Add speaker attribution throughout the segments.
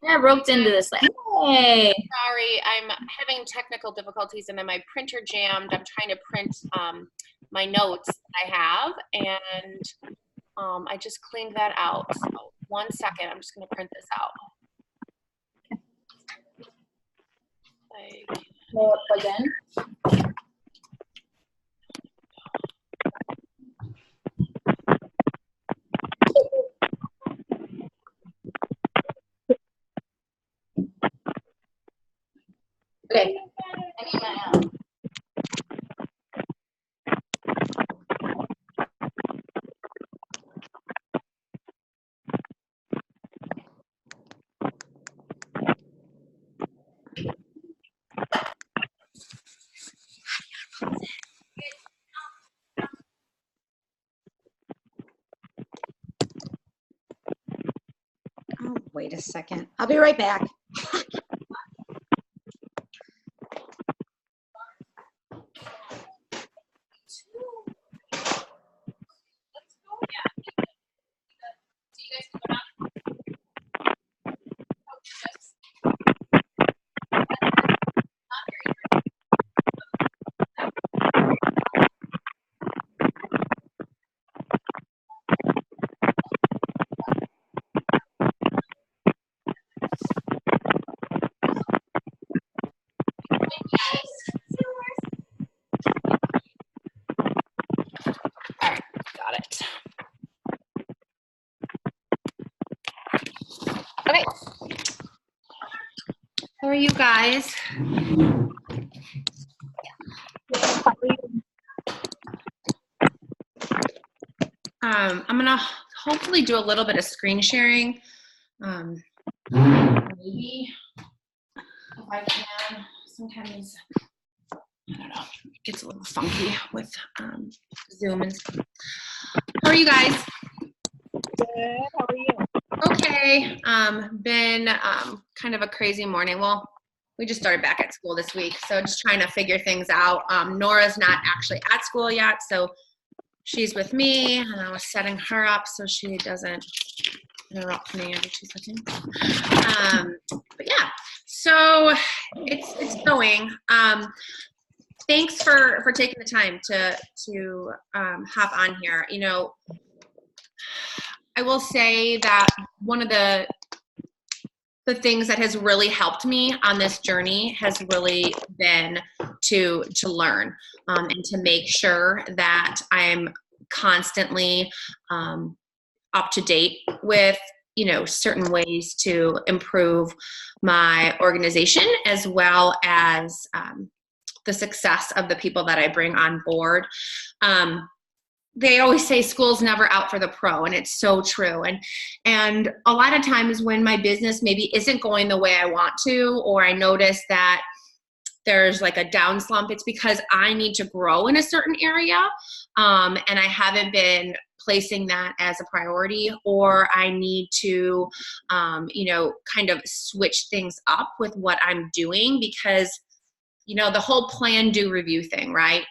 Speaker 1: I roped into this. Hey.
Speaker 2: Sorry, I'm having technical difficulties and then my printer jammed. I'm trying to print my notes I have, and I just cleaned that out. So 1 second, I'm just going to print this out.
Speaker 1: Again. Okay. I need my
Speaker 3: Oh, wait a second. I'll be right back.
Speaker 2: Got it. Okay. How are you guys? I'm gonna hopefully do a little bit of screen sharing. Maybe if I can. Sometimes I don't know. It gets a little funky with Zoom and stuff. How are you guys?
Speaker 4: Good. How are you?
Speaker 2: Okay. Been kind of a crazy morning. Well, we just started back at school this week, so just trying to figure things out. Nora's not actually at school yet, so she's with me, and I was setting her up so she doesn't interrupt me every 2 seconds. But yeah, so it's going. Thanks for taking the time to hop on here. You know, I will say that one of the things that has really helped me on this journey has really been to learn and to make sure that I'm constantly up to date with, you know, certain ways to improve my organization as well as the success of the people that I bring on board. They always say school's never out for the pro, and it's so true. And a lot of times when my business maybe isn't going the way I want to, or I notice that there's like a down slump, it's because I need to grow in a certain area, and I haven't been placing that as a priority, or I need to, you know, kind of switch things up with what I'm doing because, you know, the whole plan, do, review thing, right?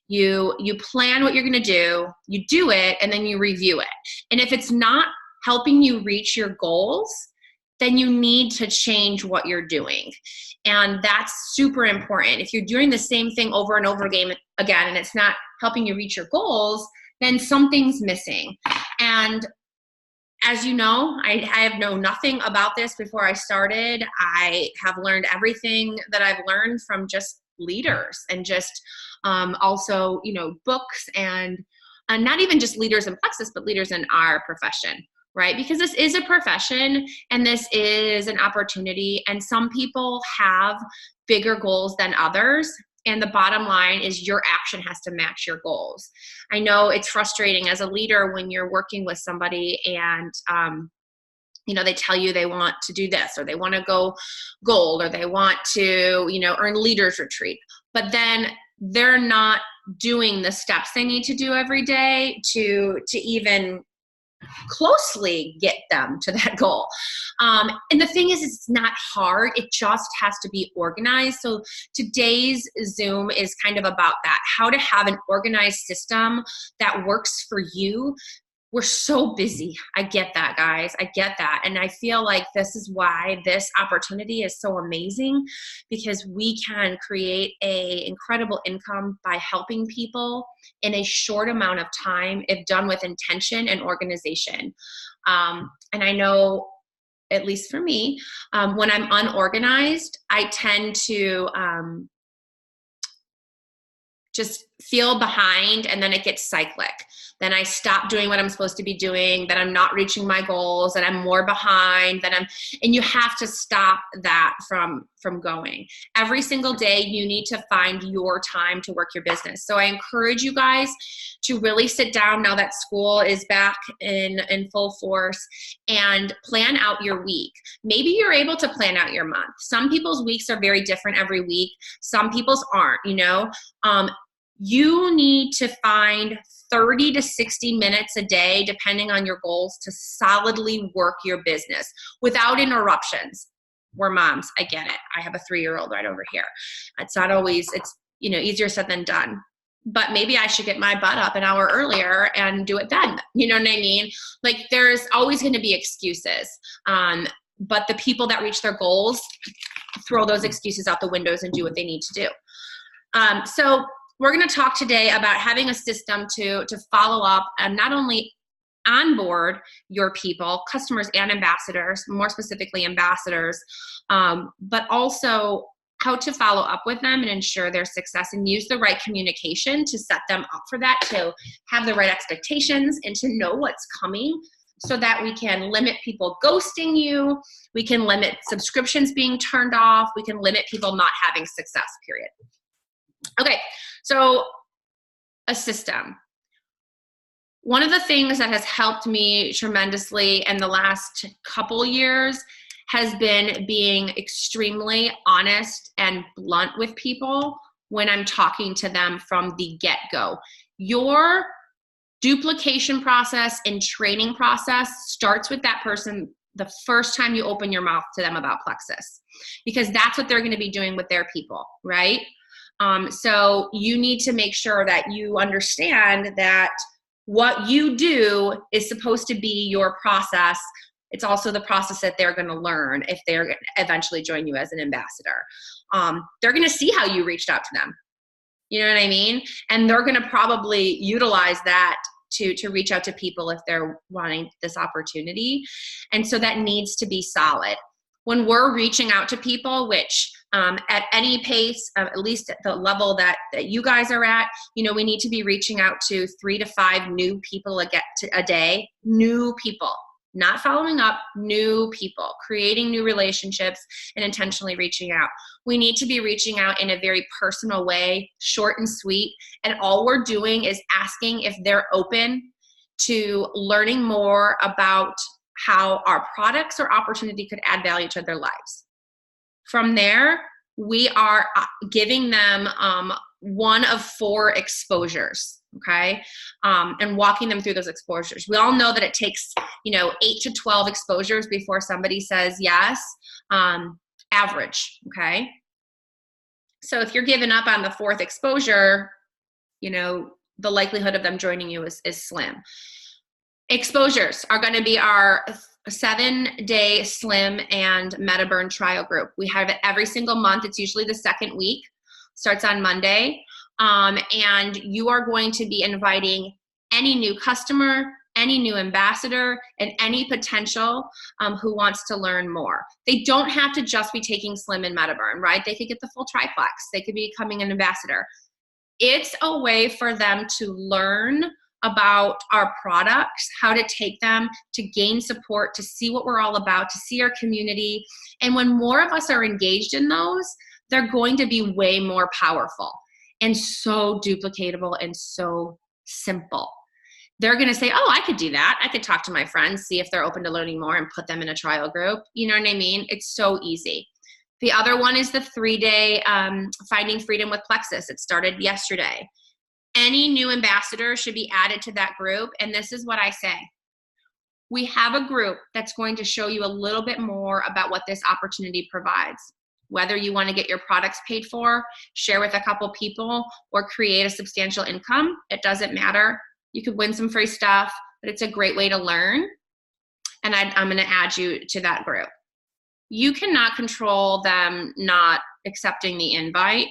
Speaker 2: You plan what you're going to do it, and then you review it. And if it's not helping you reach your goals, then you need to change what you're doing. And that's super important. If you're doing the same thing over and over again and it's not helping you reach your goals, then something's missing. And as you know, I have known nothing about this before I started. I have learned everything that I've learned from just leaders and just also, you know, books and not even just leaders in Plexus, but leaders in our profession, right? Because this is a profession and this is an opportunity, and some people have bigger goals than others. And the bottom line is your action has to match your goals. I know it's frustrating as a leader when you're working with somebody and, you know, they tell you they want to do this, or they want to go gold, or they want to, you know, earn leaders retreat, but then they're not doing the steps they need to do every day to even closely get them to that goal. And the thing is, it's not hard. It just has to be organized. So today's Zoom is kind of about that, how to have an organized system that works for you we're so busy. I get that, guys. I get that. And I feel like this is why this opportunity is so amazing, because we can create an incredible income by helping people in a short amount of time if done with intention and organization. And I know, at least for me, when I'm unorganized, I tend to just feel behind, and then it gets cyclic. Then I stop doing what I'm supposed to be doing, then I'm not reaching my goals, and I'm more behind, and you have to stop that from going. Every single day, you need to find your time to work your business. So I encourage you guys to really sit down now that school is back in full force and plan out your week. Maybe you're able to plan out your month. Some people's weeks are very different every week. Some people's aren't, you need to find 30 to 60 minutes a day, depending on your goals, to solidly work your business without interruptions. We're moms. I get it. I have a 3-year-old right over here. It's not always, easier said than done. But maybe I should get my butt up an hour earlier and do it then. You know what I mean? Like, there's always going to be excuses. But the people that reach their goals throw those excuses out the windows and do what they need to do. So we're going to talk today about having a system to follow up and not only onboard your people, customers and ambassadors, more specifically ambassadors, but also how to follow up with them and ensure their success, and use the right communication to set them up for that, to have the right expectations and to know what's coming, so that we can limit people ghosting you, we can limit subscriptions being turned off, we can limit people not having success, period. Okay, so a system. One of the things that has helped me tremendously in the last couple years has been being extremely honest and blunt with people when I'm talking to them from the get-go. Your duplication process and training process starts with that person the first time you open your mouth to them about Plexus, because that's what they're going to be doing with their people, right? So you need to make sure that you understand that what you do is supposed to be your process. It's also the process that they're going to learn if they're going to eventually join you as an ambassador. They're going to see how you reached out to them. You know what I mean? And they're going to probably utilize that to reach out to people if they're wanting this opportunity. And so that needs to be solid. When we're reaching out to people, which at any pace, at least at the level that you guys are at, we need to be reaching out to 3 to 5 new people a day, new people, not following up, new people, creating new relationships and intentionally reaching out. We need to be reaching out in a very personal way, short and sweet. And all we're doing is asking if they're open to learning more about how our products or opportunity could add value to their lives. From there, we are giving them one of 4 exposures, okay? And walking them through those exposures. We all know that it takes, 8 to 12 exposures before somebody says yes, average, okay? So if you're giving up on the 4th exposure, the likelihood of them joining you is slim. Exposures are going to be our 7-day Slim and MetaBurn trial group. We have it every single month. It's usually the 2nd week, starts on Monday. And you are going to be inviting any new customer, any new ambassador, and any potential who wants to learn more. They don't have to just be taking Slim and MetaBurn, right? They could get the full triplex. They could be becoming an ambassador. It's a way for them to learn about our products, how to take them, to gain support, to see what we're all about, to see our community. And when more of us are engaged in those, they're going to be way more powerful and so duplicatable and so simple. They're going to say, oh, I could do that. I could talk to my friends, see if they're open to learning more, and put them in a trial group. You know what I mean? It's so easy. The other one is the 3-day Finding Freedom with Plexus. It started yesterday. Any new ambassador should be added to that group. And this is what I say. We have a group that's going to show you a little bit more about what this opportunity provides. Whether you want to get your products paid for, share with a couple people, or create a substantial income, it doesn't matter. You could win some free stuff. but it's a great way to learn. And I'm going to add you to that group. You cannot control them not accepting the invite.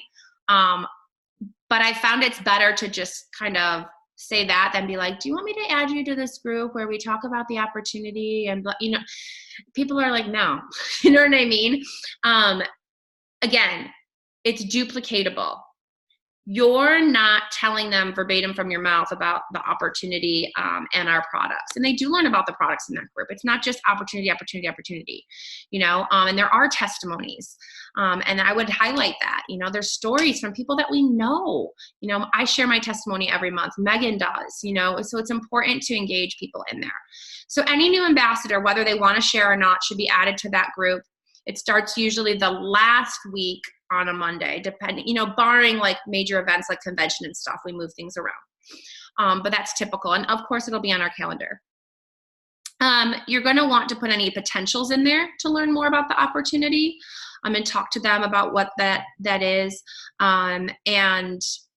Speaker 2: But I found it's better to just kind of say that than be like, do you want me to add you to this group where we talk about the opportunity? And, people are like, no, you know what I mean? Again, it's duplicatable. You're not telling them verbatim from your mouth about the opportunity and our products. And they do learn about the products in that group. It's not just opportunity, opportunity, opportunity, and there are testimonies. And I would highlight that, there's stories from people that we know. I share my testimony every month. Megan does, so it's important to engage people in there. So any new ambassador, whether they want to share or not, should be added to that group. It starts usually the last week on a Monday, depending, barring like major events like convention and stuff, we move things around. But that's typical. And of course it'll be on our calendar. You're going to want to put any potentials in there to learn more about the opportunity and talk to them about what that is, and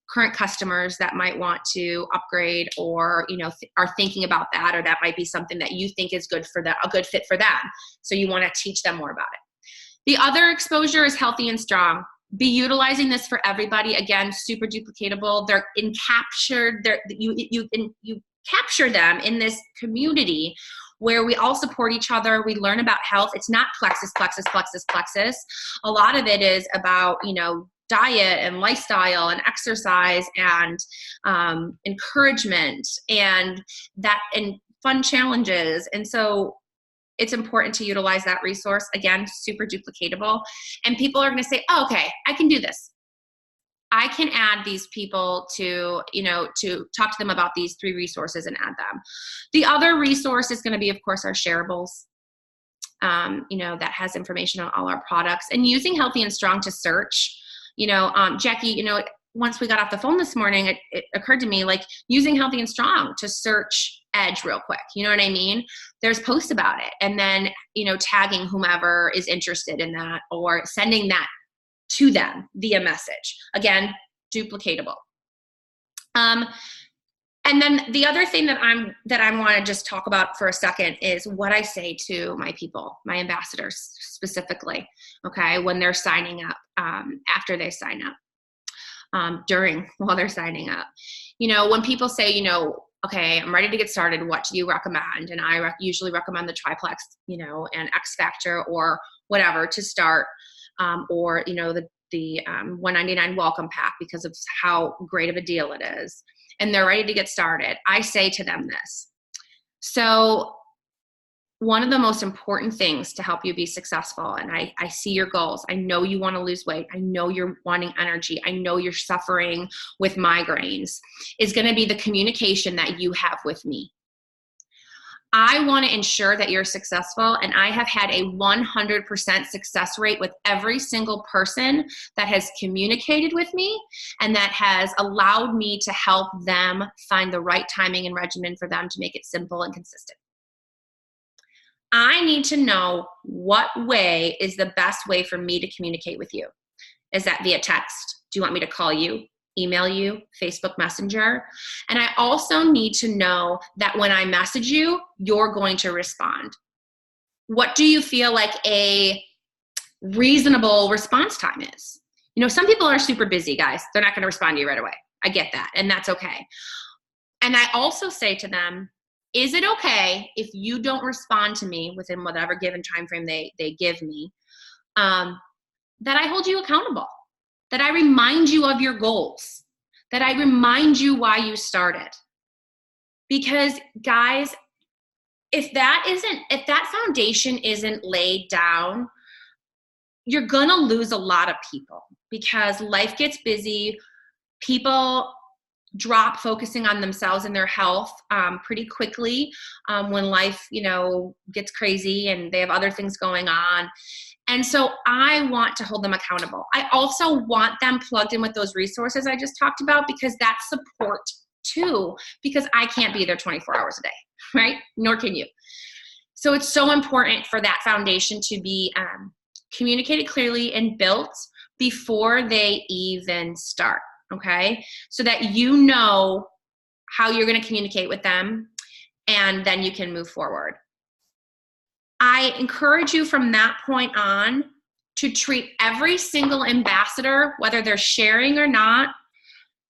Speaker 2: current customers that might want to upgrade or, are thinking about that, or that might be something that you think is good for a good fit for them. So you want to teach them more about it. The other exposure is healthy and strong. Be utilizing this for everybody. Again, super duplicatable. They're captured. You capture them in this community where we all support each other. We learn about health. It's not plexus, plexus, plexus, plexus. A lot of it is about, diet and lifestyle and exercise and encouragement and fun challenges. And so it's important to utilize that resource. Again, super duplicatable. And people are going to say, oh, okay, I can do this. I can add these people to talk to them about these 3 resources and add them. The other resource is going to be, of course, our shareables, that has information on all our products, and using Healthy and Strong to search. Jackie, once we got off the phone this morning, it occurred to me, like, using Healthy and Strong to search Edge real quick. You know what I mean? There's posts about it. And then, tagging whomever is interested in that or sending that to them via message. Again, duplicatable. And then the other thing that I want to just talk about for a second is what I say to my people, my ambassadors specifically, okay, when they're signing up, after they sign up. While they're signing up. When people say, okay, I'm ready to get started, what do you recommend? And I usually recommend the triplex, and X Factor or whatever to start, or, the $199 welcome pack because of how great of a deal it is. And they're ready to get started. I say to them this. So one of the most important things to help you be successful, and I see your goals. I know you want to lose weight. I know you're wanting energy. I know you're suffering with migraines, is going to be the communication that you have with me. I want to ensure that you're successful, and I have had a 100% success rate with every single person that has communicated with me and that has allowed me to help them find the right timing and regimen for them to make it simple and consistent. I need to know what way is the best way for me to communicate with you. Is that via text? Do you want me to call you, email you, Facebook Messenger? And I also need to know that when I message you, you're going to respond. What do you feel like a reasonable response time is? Some people are super busy, guys. They're not going to respond to you right away. I get that, and that's okay. And I also say to them, is it okay if you don't respond to me within whatever given time frame they give me, that I hold you accountable, that I remind you of your goals, that I remind you why you started? Because, guys, if that foundation isn't laid down, you're gonna lose a lot of people because life gets busy. People drop focusing on themselves and their health pretty quickly when life, gets crazy and they have other things going on. And so I want to hold them accountable. I also want them plugged in with those resources I just talked about, because that's support too, because I can't be there 24 hours a day, right? Nor can you. So it's so important for that foundation to be communicated clearly and built before they even start. Okay, so that you know how you're going to communicate with them and then you can move forward. I encourage you from that point on to treat every single ambassador, whether they're sharing or not,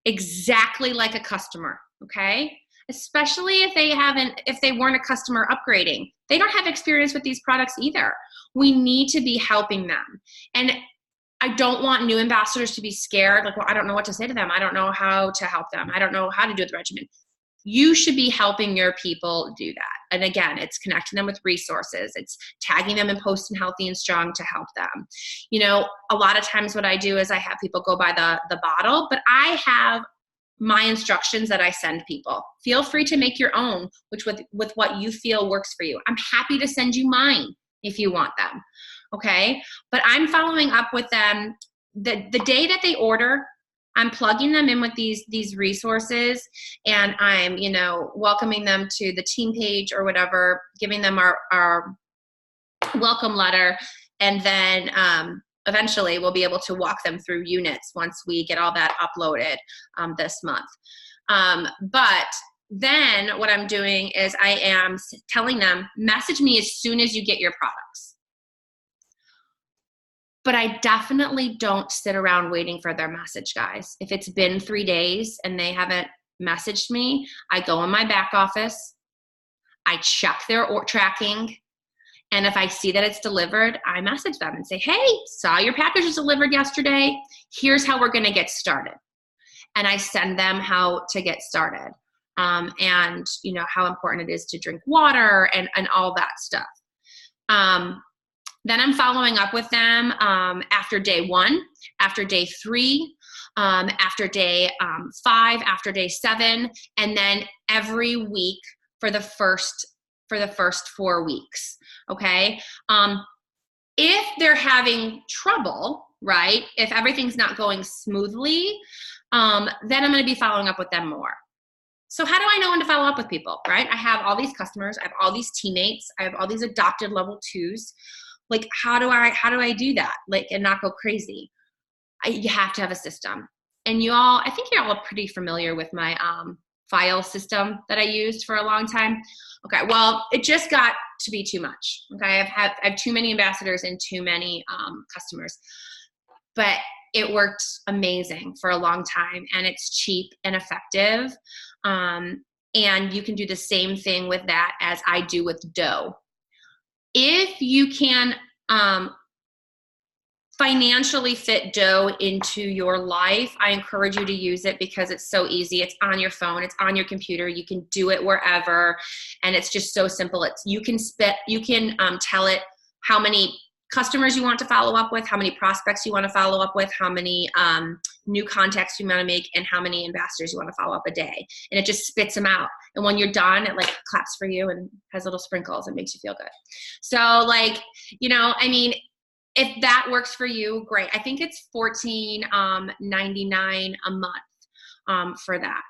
Speaker 2: exactly like a customer, okay? Especially if they weren't a customer upgrading. They don't have experience with these products either. We need to be helping them. And I don't want new ambassadors to be scared, like, well, I don't know what to say to them. I don't know how to help them. I don't know how to do the regimen. You should be helping your people do that. And again, it's connecting them with resources. It's tagging them in Post and Healthy and Strong to help them. You know, a lot of times what I do is I have people go by the bottle, but I have my instructions that I send people. Feel free to make your own, which with what you feel works for you. I'm happy to send you mine if you want them. Okay. But I'm following up with them the day that they order. I'm plugging them in with these resources, and I'm, you know, welcoming them to the team page or whatever, giving them our welcome letter. And then, eventually we'll be able to walk them through units once we get all that uploaded this month. But then what I'm doing is I am telling them, message me as soon as you get your products. But I definitely don't sit around waiting for their message, guys. If it's been 3 days and they haven't messaged me, I go in my back office, I check their tracking, and if I see that it's delivered, I message them and say, hey, saw your package was delivered yesterday. Here's how we're gonna get started. And I send them how to get started. And you know, how important it is to drink water and all that stuff. Then I'm following up with them after day 1, after day 3, after day 5, after day 7, and then every week for the first 4 weeks. Okay. If they're having trouble, right? If everything's not going smoothly, then I'm going to be following up with them more. So how do I know when to follow up with people, right? I have all these customers, I have all these teammates, I have all these adopted level 2s. Like, how do I do that? Like, and not go crazy? You have to have a system. And I think you're all pretty familiar with my file system that I used for a long time. Okay, well, it just got to be too much. Okay, I have too many ambassadors and too many customers. But it worked amazing for a long time, and it's cheap and effective. And you can do the same thing with that as I do with dough. If you can financially fit dough into your life, I encourage you to use it because it's so easy. It's on your phone, it's on your computer, you can do it wherever, and it's just so simple. You can tell it how many customers you want to follow up with, how many prospects you want to follow up with, how many new contacts you want to make, and how many ambassadors you want to follow up a day. And it just spits them out. And when you're done, it like claps for you and has little sprinkles and makes you feel good. So like, you know, I mean, if that works for you, great. I think it's $14.99 a month for that.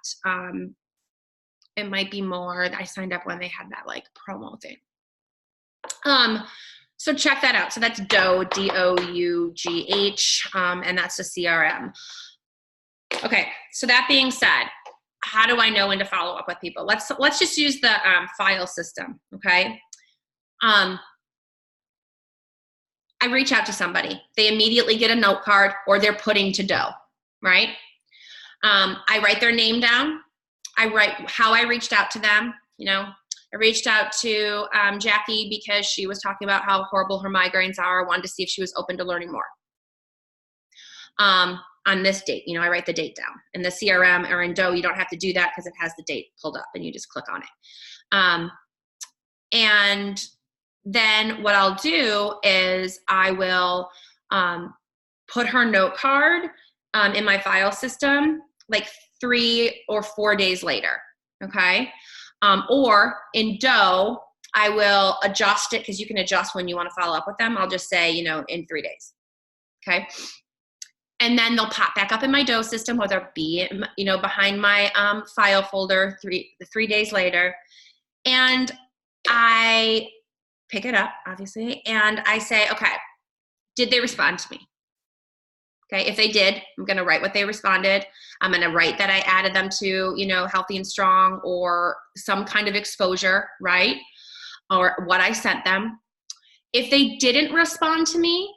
Speaker 2: It might be more. I signed up when they had that like promo thing. So check that out. So that's Dough, D-O-U-G-H, and that's the CRM. Okay, so that being said, how do I know when to follow up with people? Let's just use the file system, okay? I reach out to somebody. They immediately get a note card or they're putting to dough, right? I write their name down. I write how I reached out to them, you know. I reached out to Jackie because she was talking about how horrible her migraines are. I wanted to see if she was open to learning more. On this date, you know, I write the date down. In the CRM or in Dough, you don't have to do that because it has the date pulled up and you just click on it. And then what I'll do is I will put her note card in my file system like 3 or 4 days later, okay? Or in Dough, I will adjust it because you can adjust when you want to follow up with them. I'll just say, you know, in 3 days, okay? And then they'll pop back up in my Dough system, or they'll be, you know, behind my file folder 3 days later. And I pick it up, obviously, and I say, okay, did they respond to me? Okay, if they did, I'm going to write what they responded. I'm going to write that I added them to, Healthy and Strong or some kind of exposure, right? Or what I sent them. If they didn't respond to me,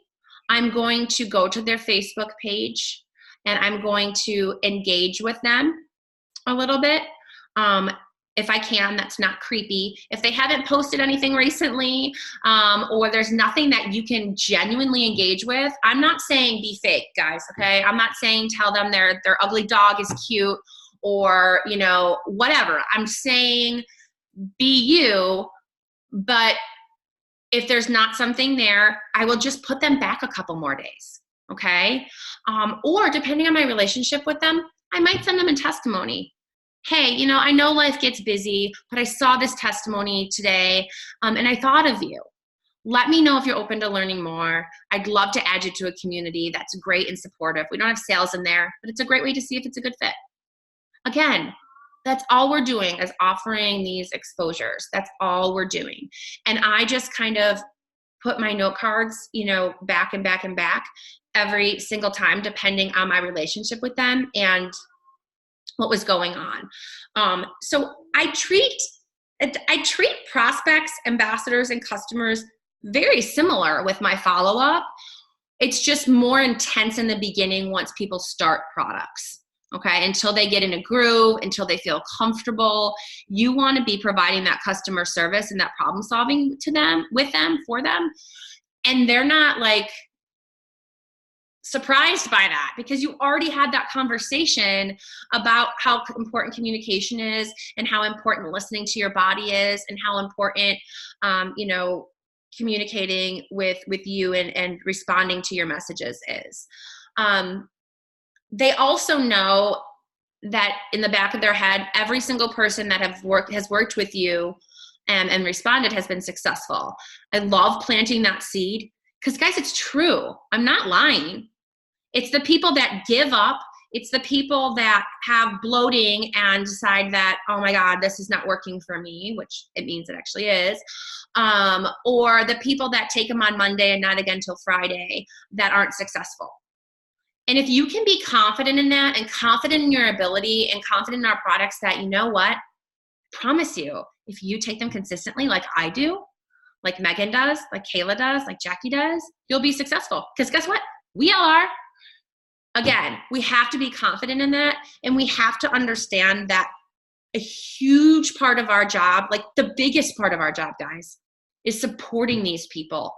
Speaker 2: I'm going to go to their Facebook page and I'm going to engage with them a little bit. If I can, that's not creepy. If they haven't posted anything recently, or there's nothing that you can genuinely engage with, I'm not saying be fake, guys, okay? I'm not saying tell them their ugly dog is cute or, whatever. I'm saying be you, but if there's not something there, I will just put them back a couple more days, okay? Or depending on my relationship with them, I might send them a testimony. Hey, I know life gets busy, but I saw this testimony today, and I thought of you. Let me know if you're open to learning more. I'd love to add you to a community that's great and supportive. We don't have sales in there, but it's a great way to see if it's a good fit. Again, that's all we're doing is offering these exposures. That's all we're doing. And I just kind of put my note cards, back and back and back every single time, depending on my relationship with them and what was going on. So I treat prospects, ambassadors, and customers very similar with my follow-up. It's just more intense in the beginning once people start products, okay? Until they get in a groove, until they feel comfortable. You want to be providing that customer service and that problem solving to them, with them, for them. And they're not like surprised by that because you already had that conversation about how important communication is and how important listening to your body is and how important, communicating with you and responding to your messages is. They also know that in the back of their head, every single person that has worked with you and responded has been successful. I love planting that seed because, guys, it's true. I'm not lying. It's the people that give up. It's the people that have bloating and decide that, oh my God, this is not working for me, which it means it actually is. Or the people that take them on Monday and not again till Friday that aren't successful. And if you can be confident in that and confident in your ability and confident in our products that, you know what, promise you, if you take them consistently like I do, like Megan does, like Kayla does, like Jackie does, you'll be successful. Because guess what? We all are. Again, we have to be confident in that, and we have to understand that a huge part of our job, like the biggest part of our job, guys, is supporting these people.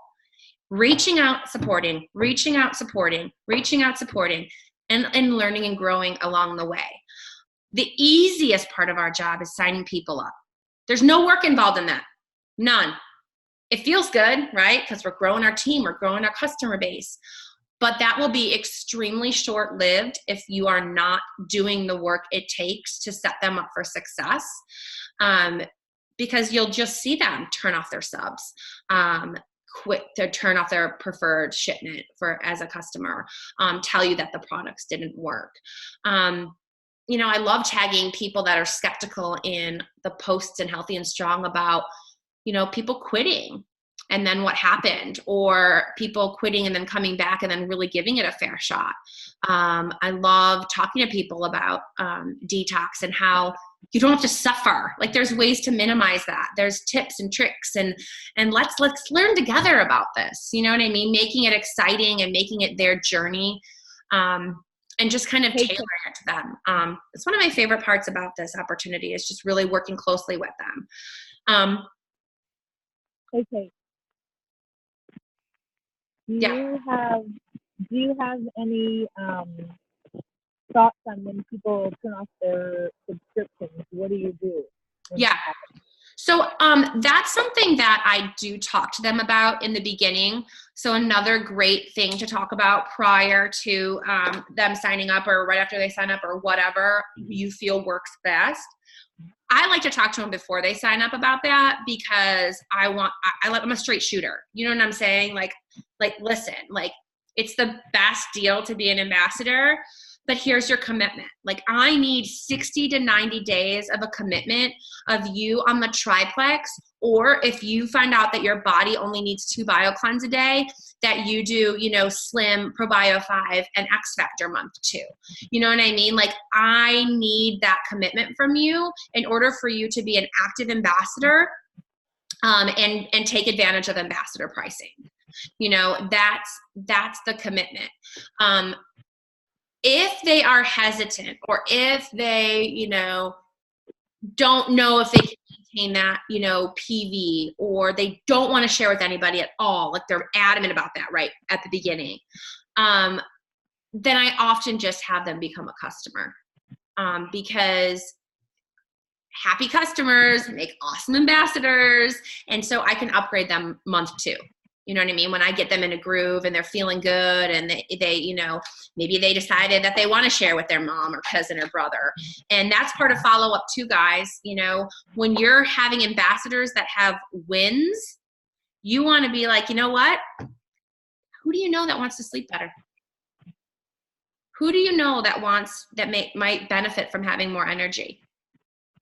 Speaker 2: Reaching out, supporting, reaching out, supporting, reaching out, supporting, and learning and growing along the way. The easiest part of our job is signing people up. There's no work involved in that. None. It feels good, right? Because we're growing our team, we're growing our customer base. But that will be extremely short-lived if you are not doing the work it takes to set them up for success, because you'll just see them turn off their subs, quit to turn off their preferred shipment as a customer, tell you that the products didn't work. I love tagging people that are skeptical in the posts in Healthy and Strong about, people quitting. And then what happened, or people quitting and then coming back and then really giving it a fair shot. I love talking to people about detox and how you don't have to suffer. Like there's ways to minimize that. There's tips and tricks and let's learn together about this. You know what I mean? Making it exciting and making it their journey, and just kind of tailoring it to them. It's one of my favorite parts about this opportunity is just really working closely with them.
Speaker 4: Okay. Do you have any thoughts on when people turn off their subscriptions? What do you do?
Speaker 2: Yeah. So that's something that I do talk to them about in the beginning. So another great thing to talk about prior to them signing up or right after they sign up or whatever you feel works best. I like to talk to them before they sign up about that because I'm a straight shooter. You know what I'm saying? Like listen, like it's the best deal to be an ambassador. but here's your commitment. Like, I need 60 to 90 days of a commitment of you on the triplex, or if you find out that your body only needs 2 BioCleanse a day, that you do, Slim, ProBio 5, and X Factor month 2. You know what I mean? Like, I need that commitment from you in order for you to be an active ambassador, and take advantage of ambassador pricing. That's the commitment. If they are hesitant, or if they, don't know if they can maintain that, PV, or they don't want to share with anybody at all, like they're adamant about that right at the beginning, then I often just have them become a customer, because happy customers make awesome ambassadors. And so I can upgrade them month 2. You know what I mean? When I get them in a groove and they're feeling good, and they maybe they decided that they want to share with their mom or cousin or brother. And that's part of follow-up too, guys. When you're having ambassadors that have wins, you want to be like, you know what? Who do you know that wants to sleep better? Who do you know that might benefit from having more energy?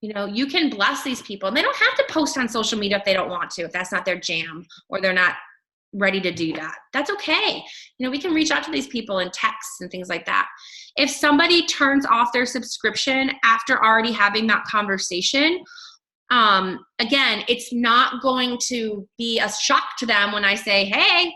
Speaker 2: You can bless these people, and they don't have to post on social media if they don't want to, if that's not their jam, or they're not ready to do that. That's okay. We can reach out to these people in texts and things like that. If somebody turns off their subscription after already having that conversation, again, it's not going to be a shock to them when I say, hey,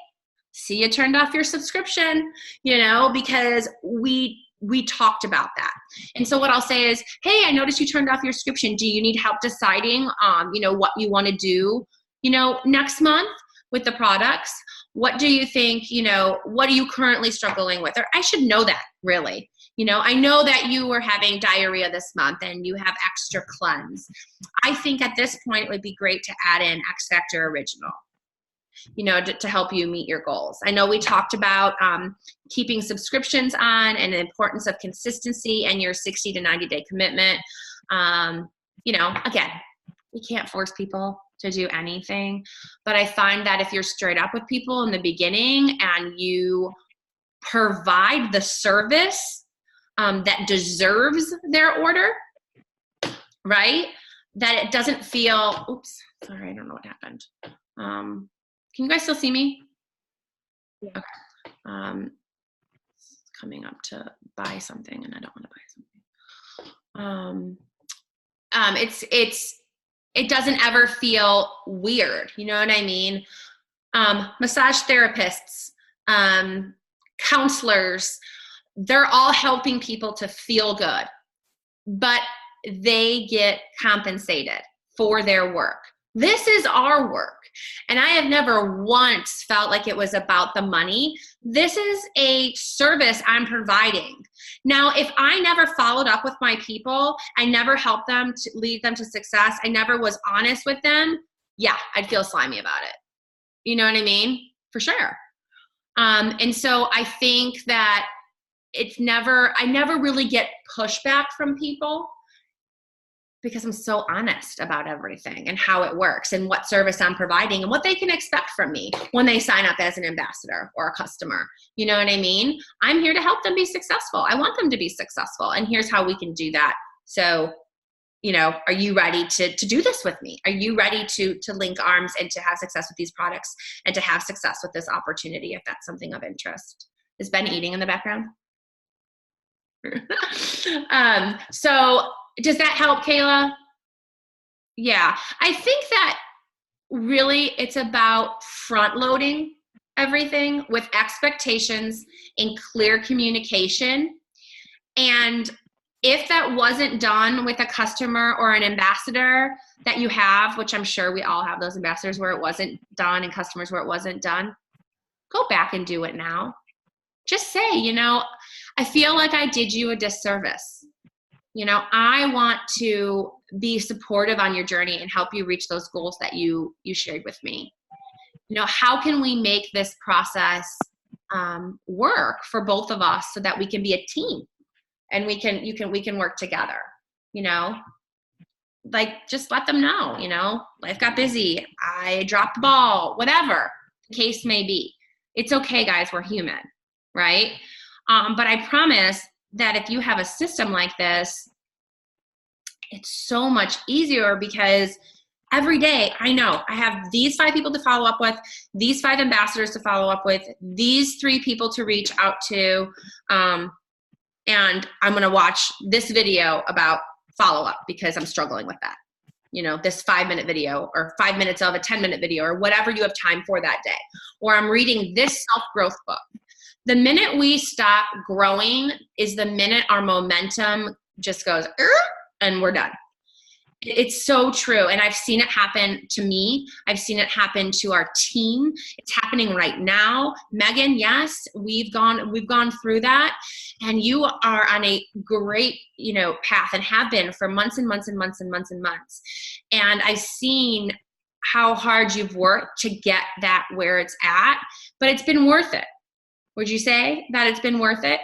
Speaker 2: see, you turned off your subscription, because we talked about that. And so what I'll say is, hey, I noticed you turned off your subscription. Do you need help deciding, what you want to do, next month with the products? What do you think, what are you currently struggling with? Or I should know that, really. I know that you were having diarrhea this month and you have extra cleanse. I think at this point, it would be great to add in X Factor Original, to help you meet your goals. I know we talked about keeping subscriptions on and the importance of consistency and your 60 to 90 day commitment. Again, we can't force people to do anything, but I find that if you're straight up with people in the beginning and you provide the service that deserves their order, right? That it doesn't feel, oops, sorry, I don't know what happened. Can you guys still see me?
Speaker 4: Yeah.
Speaker 2: Okay. Coming up to buy something, and I don't want to buy something. It doesn't ever feel weird. You know what I mean? Massage therapists, counselors, they're all helping people to feel good, but they get compensated for their work. This is our work. And I have never once felt like it was about the money. This is a service I'm providing. Now, if I never followed up with my people, I never helped them to lead them to success, I never was honest with them, yeah, I'd feel slimy about it. You know what I mean? For sure. And so I think that I never really get pushback from people, because I'm so honest about everything and how it works and what service I'm providing and what they can expect from me when they sign up as an ambassador or a customer. You know what I mean? I'm here to help them be successful. I want them to be successful, and here's how we can do that. So, are you ready to do this with me? Are you ready to link arms and to have success with these products and to have success with this opportunity, if that's something of interest? Is Ben eating in the background? So does that help, Kayla? Yeah, I think that really it's about front loading everything with expectations and clear communication. And if that wasn't done with a customer or an ambassador that you have, which I'm sure we all have those ambassadors where it wasn't done and customers where it wasn't done, go back and do it now. Just say, I feel like I did you a disservice. I want to be supportive on your journey and help you reach those goals that you shared with me. How can we make this process work for both of us so that we can be a team and we can work together? Like, just let them know, life got busy, I dropped the ball, whatever the case may be. It's okay, guys, we're human, right? But I promise that if you have a system like this, it's so much easier because every day I know I have these 5 people to follow up with, these 5 ambassadors to follow up with, these 3 people to reach out to, and I'm going to watch this video about follow up because I'm struggling with that. You know, this 5-minute video or 5 minutes of a 10-minute video or whatever you have time for that day. Or I'm reading this self-growth book. The minute we stop growing is the minute our momentum just goes, and we're done. It's so true. And I've seen it happen to me. I've seen it happen to our team. It's happening right now. Megan, yes, we've gone through that. And you are on a great, path and have been for months and months and months and months and months. And I've seen how hard you've worked to get that where it's at, but it's been worth it. Would you say that it's been worth it?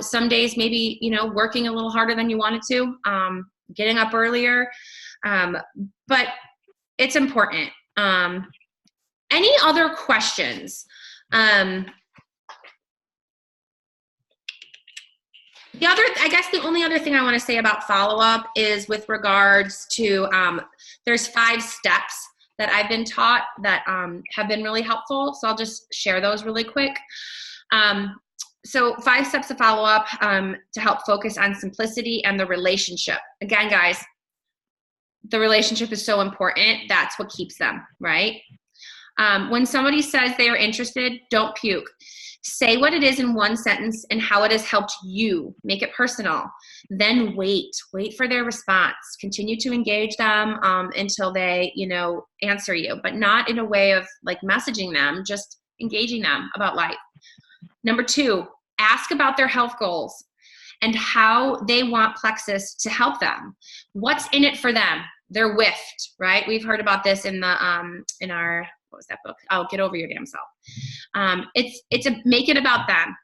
Speaker 2: Some days maybe, working a little harder than you wanted to, getting up earlier, but it's important. Any other questions? The only other thing I want to say about follow-up is with regards to, there's 5 steps that I've been taught that have been really helpful. So I'll just share those really quick. So 5 steps to follow up to help focus on simplicity and the relationship. Again, guys, the relationship is so important. That's what keeps them, right? When somebody says they are interested, don't puke. Say what it is in 1 sentence and how it has helped you. Make it personal. Then wait for their response. Continue to engage them until they, answer you, but not in a way of like messaging them, just engaging them about life. Number 2, ask about their health goals and how they want Plexus to help them. What's in it for them? Their WIFT, right? We've heard about this in the in our, what was that book? Oh, Get Over Your Damn Self. Make it about them,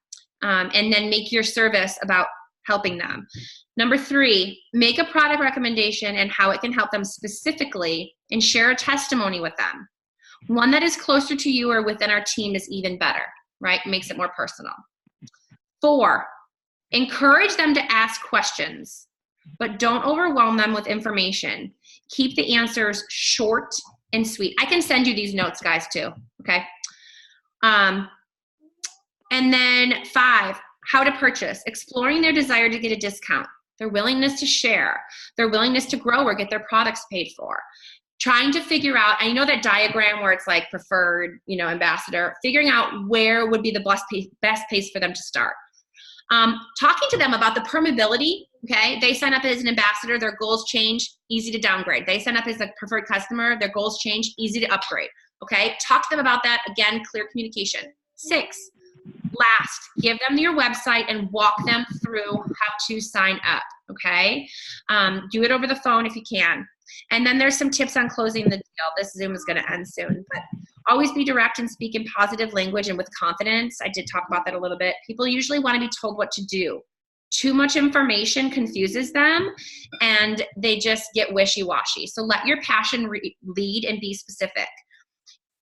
Speaker 2: and then make your service about helping them. Number 3, make a product recommendation and how it can help them specifically, and share a testimony with them. One that is closer to you or within our team is even better, right? Makes it more personal. 4, encourage them to ask questions, but don't overwhelm them with information. Keep the answers short and sweet. I can send you these notes, guys, too, okay? And then 5, how to purchase. Exploring their desire to get a discount, their willingness to share, their willingness to grow or get their products paid for. Trying to figure out, I know that diagram where it's like preferred, ambassador, figuring out where would be the best place for them to start. Talking to them about the permeability, okay? They sign up as an ambassador, their goals change, easy to downgrade. They sign up as a preferred customer, their goals change, easy to upgrade, okay? Talk to them about that. Again, clear communication. 6, last, give them your website and walk them through how to sign up, okay? Do it over the phone if you can. And then there's some tips on closing the deal. This Zoom is going to end soon, but always be direct and speak in positive language and with confidence. I did talk about that a little bit. People usually want to be told what to do. Too much information confuses them and they just get wishy-washy. So let your passion lead and be specific.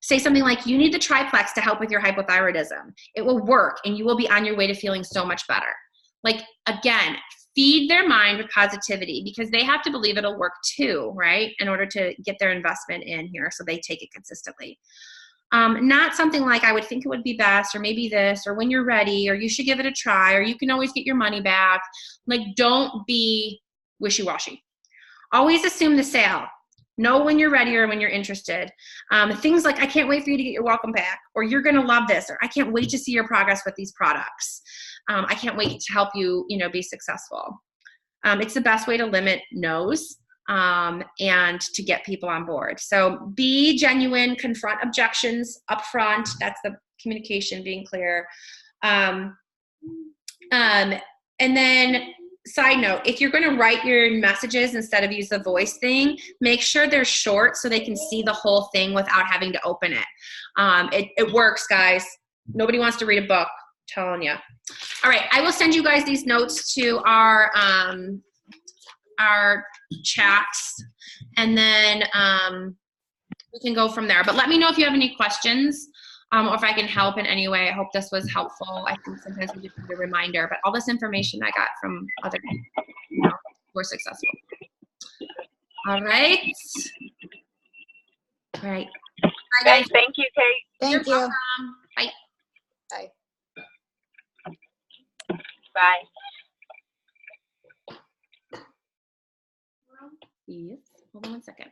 Speaker 2: Say something like, you need the triplex to help with your hypothyroidism. It will work and you will be on your way to feeling so much better. Like, again, feed their mind with positivity because they have to believe it'll work too, right? In order to get their investment in here so they take it consistently. Not something like, I would think it would be best, or maybe this, or when you're ready, or you should give it a try, or you can always get your money back. Like, don't be wishy-washy. Always assume the sale. Know when you're ready or when you're interested. Things like, I can't wait for you to get your welcome pack, or you're going to love this, or I can't wait to see your progress with these products. I can't wait to help you, be successful. It's the best way to limit no's and to get people on board. So be genuine, confront objections up front. That's the communication, being clear. And then side note, if you're going to write your messages instead of use the voice thing, make sure they're short so they can see the whole thing without having to open it. It works, guys. Nobody wants to read a book, I'm telling you. All right, I will send you guys these notes to our chats, and then we can go from there. But let me know if you have any questions. or if I can help in any way. I hope this was helpful. I think sometimes we just need a reminder, but all this information I got from other people, who were successful. All right. All right. Bye, guys.
Speaker 5: Thank you, Kate.
Speaker 3: Thank
Speaker 2: You're
Speaker 3: you.
Speaker 2: welcome. Bye.
Speaker 3: Bye.
Speaker 5: Bye.
Speaker 2: Yes. Hold on one second.